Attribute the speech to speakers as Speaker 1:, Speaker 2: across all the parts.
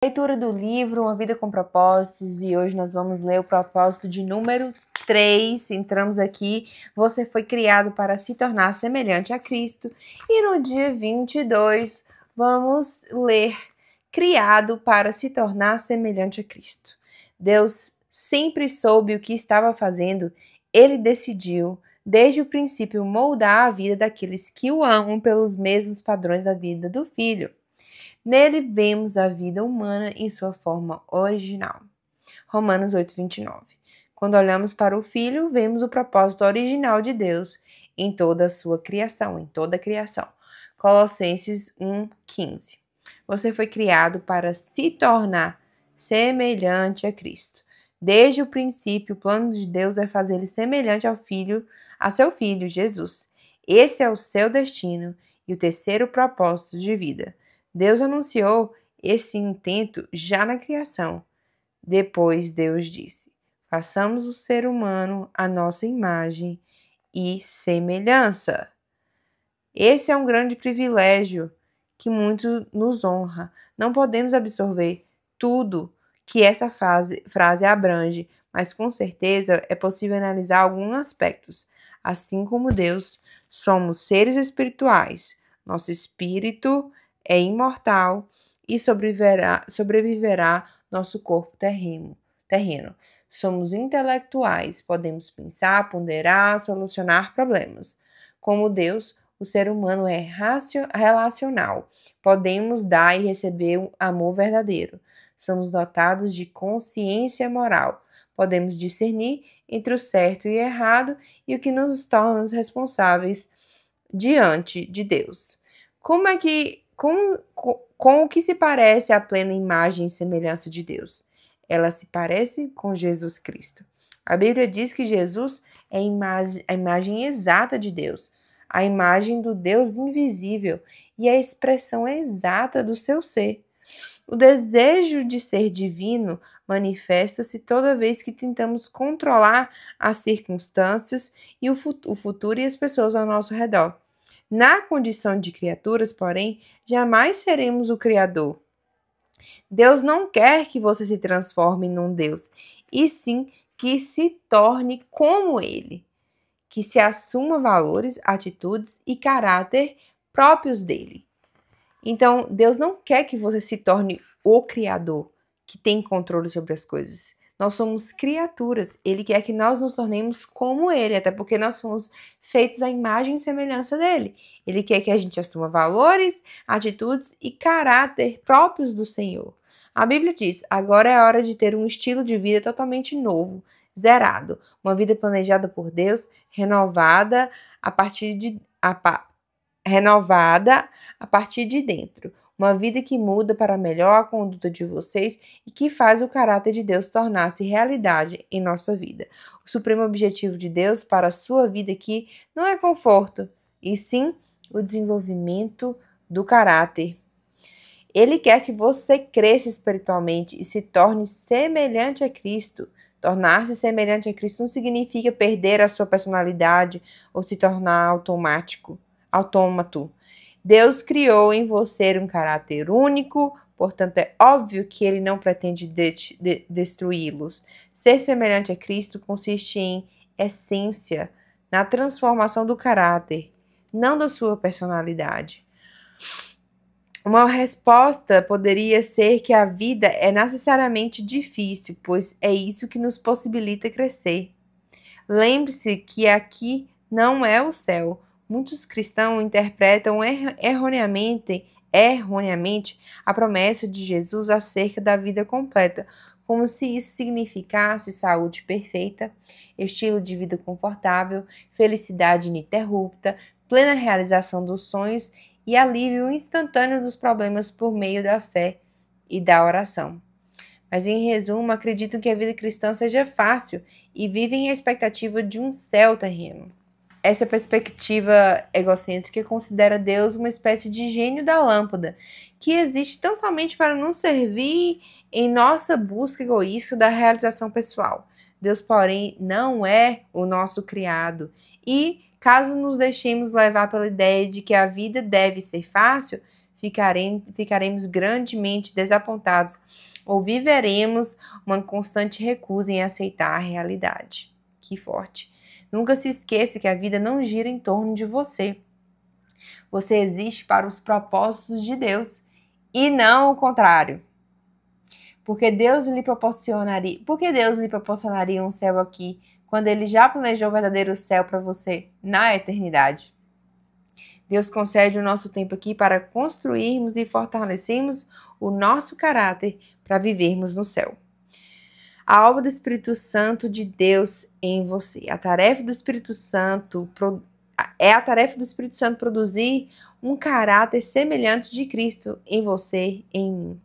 Speaker 1: Leitura do livro Uma Vida com Propósitos, e hoje nós vamos ler o propósito de número 3. Entramos aqui, você foi criado para se tornar semelhante a Cristo. E no dia 22, vamos ler criado para se tornar semelhante a Cristo. Deus sempre soube o que estava fazendo, Ele decidiu, desde o princípio, moldar a vida daqueles que o amam pelos mesmos padrões da vida do Filho. Nele vemos a vida humana em sua forma original. Romanos 8:29. Quando olhamos para o Filho, vemos o propósito original de Deus em toda a sua criação, em toda a criação. Colossenses 1:15. Você foi criado para se tornar semelhante a Cristo. Desde o princípio, o plano de Deus é fazer-lhe semelhante ao Filho, a seu Filho, Jesus. Esse é o seu destino e o terceiro propósito de vida. Deus anunciou esse intento já na criação. Depois Deus disse: façamos o ser humano à nossa imagem e semelhança. Esse é um grande privilégio que muito nos honra. Não podemos absorver tudo que essa frase abrange, mas com certeza é possível analisar alguns aspectos. Assim como Deus, somos seres espirituais. Nosso espírito é imortal e sobreviverá nosso corpo terreno. Somos intelectuais, podemos pensar, ponderar, solucionar problemas. Como Deus, o ser humano é relacional. Podemos dar e receber um amor verdadeiro. Somos dotados de consciência moral. Podemos discernir entre o certo e o errado e o que nos torna responsáveis diante de Deus. Com o que se parece a plena imagem e semelhança de Deus? Ela se parece com Jesus Cristo. A Bíblia diz que Jesus é a imagem exata de Deus, a imagem do Deus invisível e a expressão exata do seu ser. O desejo de ser divino manifesta-se toda vez que tentamos controlar as circunstâncias e o futuro e as pessoas ao nosso redor. Na condição de criaturas, porém, jamais seremos o Criador. Deus não quer que você se transforme num Deus, e sim que se torne como Ele, que se assuma valores, atitudes e caráter próprios dele. Então, Deus não quer que você se torne o Criador, que tem controle sobre as coisas. Nós somos criaturas, Ele quer que nós nos tornemos como Ele, até porque nós somos feitos à imagem e semelhança dEle. Ele quer que a gente assuma valores, atitudes e caráter próprios do Senhor. A Bíblia diz: agora é a hora de ter um estilo de vida totalmente novo, zerado, uma vida planejada por Deus, renovada a partir de dentro. Uma vida que muda para melhor a conduta de vocês e que faz o caráter de Deus tornar-se realidade em nossa vida. O supremo objetivo de Deus para a sua vida aqui não é conforto, e sim o desenvolvimento do caráter. Ele quer que você cresça espiritualmente e se torne semelhante a Cristo. Tornar-se semelhante a Cristo não significa perder a sua personalidade ou se tornar autômato. Deus criou em você um caráter único, portanto é óbvio que Ele não pretende destruí-los. Ser semelhante a Cristo consiste em essência, na transformação do caráter, não da sua personalidade. Uma resposta poderia ser que a vida é necessariamente difícil, pois é isso que nos possibilita crescer. Lembre-se que aqui não é o céu. Muitos cristãos interpretam erroneamente a promessa de Jesus acerca da vida completa, como se isso significasse saúde perfeita, estilo de vida confortável, felicidade ininterrupta, plena realização dos sonhos e alívio instantâneo dos problemas por meio da fé e da oração. Mas, em resumo, acreditam que a vida cristã seja fácil e vivem a expectativa de um céu terreno. Essa perspectiva egocêntrica considera Deus uma espécie de gênio da lâmpada, que existe tão somente para nos servir em nossa busca egoísta da realização pessoal. Deus, porém, não é o nosso criado e, caso nos deixemos levar pela ideia de que a vida deve ser fácil, ficaremos grandemente desapontados ou viveremos uma constante recusa em aceitar a realidade. Que forte! Nunca se esqueça que a vida não gira em torno de você. Você existe para os propósitos de Deus e não o contrário. Por que Deus lhe proporcionaria um céu aqui quando Ele já planejou o verdadeiro céu para você na eternidade? Deus concede o nosso tempo aqui para construirmos e fortalecermos o nosso caráter para vivermos no céu. A obra do Espírito Santo de Deus em você. A tarefa do Espírito Santo produzir um caráter semelhante de Cristo em você, em mim.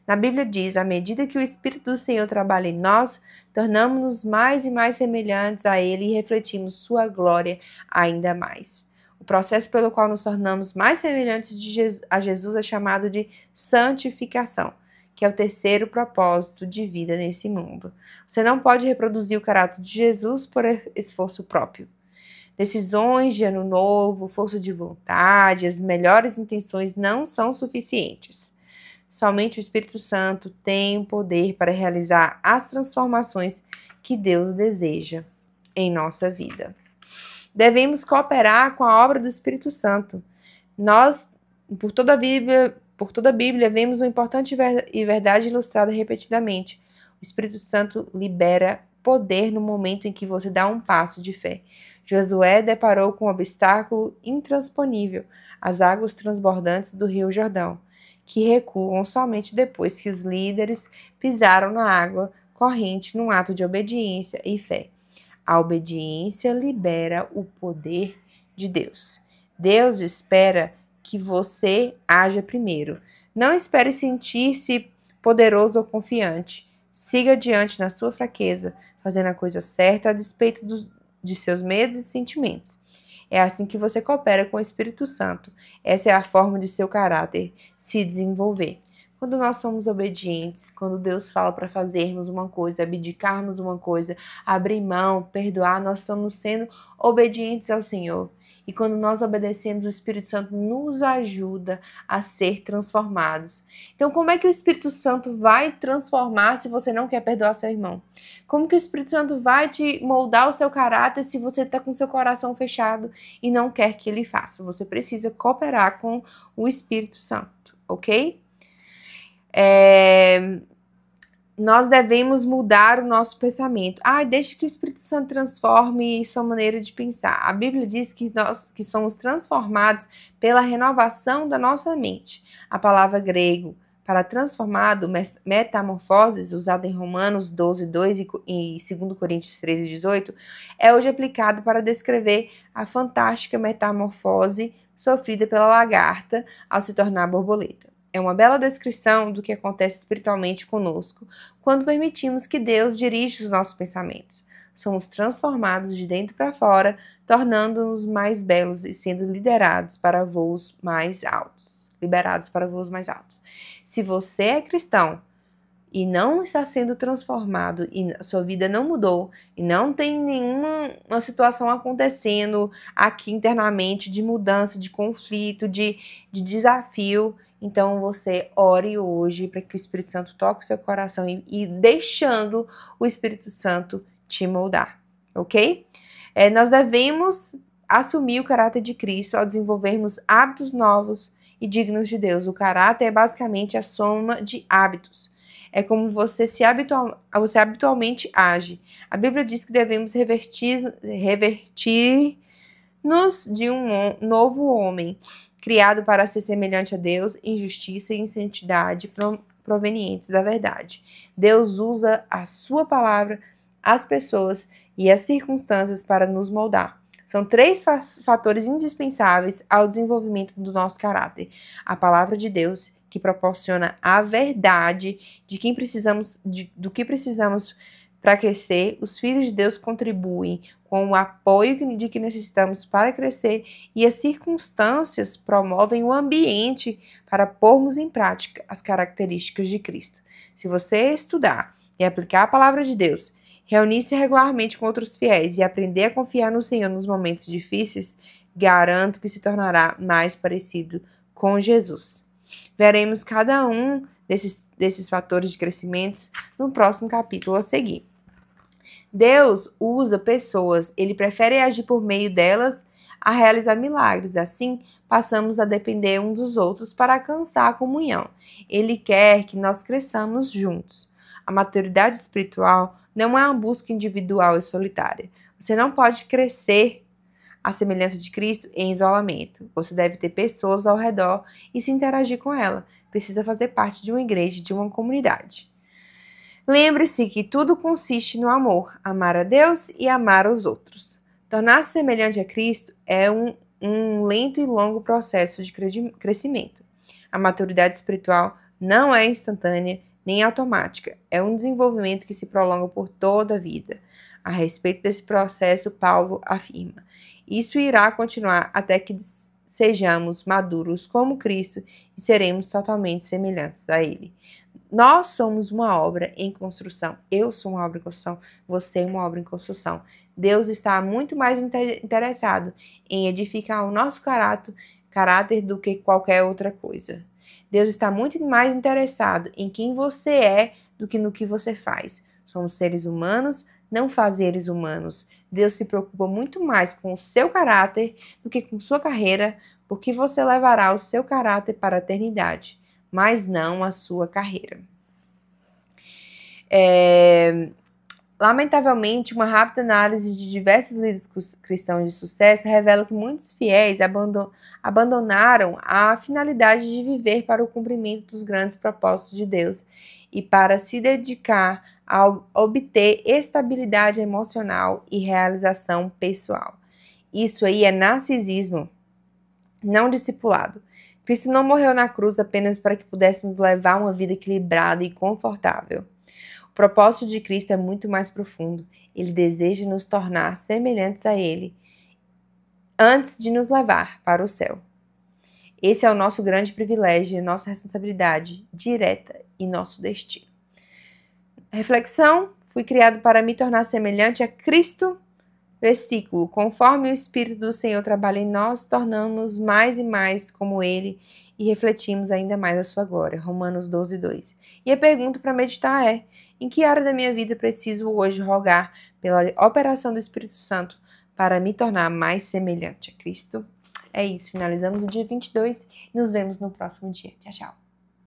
Speaker 1: Na Bíblia diz, à medida que o Espírito do Senhor trabalha em nós, tornamos-nos mais e mais semelhantes a Ele e refletimos sua glória ainda mais. O processo pelo qual nos tornamos mais semelhantes a Jesus é chamado de santificação, que é o terceiro propósito de vida nesse mundo. Você não pode reproduzir o caráter de Jesus por esforço próprio. Decisões de ano novo, força de vontade, as melhores intenções não são suficientes. Somente o Espírito Santo tem o poder para realizar as transformações que Deus deseja em nossa vida. Devemos cooperar com a obra do Espírito Santo. Nós, por toda a Bíblia, vemos uma importante verdade ilustrada repetidamente. O Espírito Santo libera poder no momento em que você dá um passo de fé. Josué deparou com um obstáculo intransponível, as águas transbordantes do Rio Jordão, que recuam somente depois que os líderes pisaram na água corrente num ato de obediência e fé. A obediência libera o poder de Deus. Deus espera que você haja primeiro. Não espere sentir-se poderoso ou confiante. Siga adiante na sua fraqueza, fazendo a coisa certa a despeito de seus medos e sentimentos. É assim que você coopera com o Espírito Santo. Essa é a forma de seu caráter se desenvolver. Quando nós somos obedientes, quando Deus fala para fazermos uma coisa, abdicarmos uma coisa, abrir mão, perdoar, nós estamos sendo obedientes ao Senhor. E quando nós obedecemos, o Espírito Santo nos ajuda a ser transformados. Então, como é que o Espírito Santo vai transformar se você não quer perdoar seu irmão? Como que o Espírito Santo vai te moldar o seu caráter se você está com seu coração fechado e não quer que ele faça? Você precisa cooperar com o Espírito Santo, ok? Nós devemos mudar o nosso pensamento. Deixa que o Espírito Santo transforme sua maneira de pensar. A Bíblia diz que nós que somos transformados pela renovação da nossa mente. A palavra grego para transformado, metamorfoses, usada em Romanos 12, 2 e 2 Coríntios 13, 18, é hoje aplicado para descrever a fantástica metamorfose sofrida pela lagarta ao se tornar borboleta. É uma bela descrição do que acontece espiritualmente conosco quando permitimos que Deus dirija os nossos pensamentos. Somos transformados de dentro para fora, tornando-nos mais belos e sendo liberados para voos mais altos. Se você é cristão e não está sendo transformado e a sua vida não mudou e não tem nenhuma situação acontecendo aqui internamente de mudança, de conflito, de desafio, então você ore hoje para que o Espírito Santo toque o seu coração e deixando o Espírito Santo te moldar, ok? Nós devemos assumir o caráter de Cristo ao desenvolvermos hábitos novos e dignos de Deus. O caráter é basicamente a soma de hábitos. É como você habitualmente age. A Bíblia diz que devemos revertir-nos de um novo homem, criado para ser semelhante a Deus em justiça e em santidade provenientes da verdade. Deus usa a sua palavra, as pessoas e as circunstâncias para nos moldar. São 3 fatores indispensáveis ao desenvolvimento do nosso caráter. A palavra de Deus, que proporciona a verdade do que precisamos para crescer. Os filhos de Deus contribuem com o apoio de que necessitamos para crescer e as circunstâncias promovem o ambiente para pormos em prática as características de Cristo. Se você estudar e aplicar a palavra de Deus, reunir-se regularmente com outros fiéis e aprender a confiar no Senhor nos momentos difíceis, garanto que se tornará mais parecido com Jesus. Veremos cada um desses fatores de crescimento no próximo capítulo a seguir. Deus usa pessoas, ele prefere agir por meio delas a realizar milagres. Assim, passamos a depender um dos outros para alcançar a comunhão. Ele quer que nós cresçamos juntos. A maturidade espiritual não é uma busca individual e solitária. Você não pode crescer à semelhança de Cristo em isolamento. Você deve ter pessoas ao redor e se interagir com ela. Precisa fazer parte de uma igreja, de uma comunidade. Lembre-se que tudo consiste no amor, amar a Deus e amar os outros. Tornar-se semelhante a Cristo é um lento e longo processo de crescimento. A maturidade espiritual não é instantânea nem automática, é um desenvolvimento que se prolonga por toda a vida. A respeito desse processo, Paulo afirma: isso irá continuar até que sejamos maduros como Cristo e seremos totalmente semelhantes a Ele. Nós somos uma obra em construção. Eu sou uma obra em construção. Você é uma obra em construção. Deus está muito mais interessado em edificar o nosso caráter do que qualquer outra coisa. Deus está muito mais interessado em quem você é do que no que você faz. Somos seres humanos, não fazeres humanos. Deus se preocupa muito mais com o seu caráter do que com sua carreira, porque você levará o seu caráter para a eternidade, mas não a sua carreira. Lamentavelmente, uma rápida análise de diversos livros cristãos de sucesso revela que muitos fiéis abandonaram a finalidade de viver para o cumprimento dos grandes propósitos de Deus e para se dedicar a obter estabilidade emocional e realização pessoal. Isso aí é narcisismo, não discipulado. Cristo não morreu na cruz apenas para que pudéssemos levar uma vida equilibrada e confortável. O propósito de Cristo é muito mais profundo. Ele deseja nos tornar semelhantes a Ele antes de nos levar para o céu. Esse é o nosso grande privilégio, nossa responsabilidade direta e nosso destino. Reflexão: fui criado para me tornar semelhante a Cristo. Versículo: conforme o Espírito do Senhor trabalha em nós, tornamos mais e mais como Ele e refletimos ainda mais a sua glória. Romanos 12, 2. E a pergunta para meditar é: em que área da minha vida preciso hoje rogar pela operação do Espírito Santo para me tornar mais semelhante a Cristo? É isso, finalizamos o dia 22 e nos vemos no próximo dia. Tchau, tchau.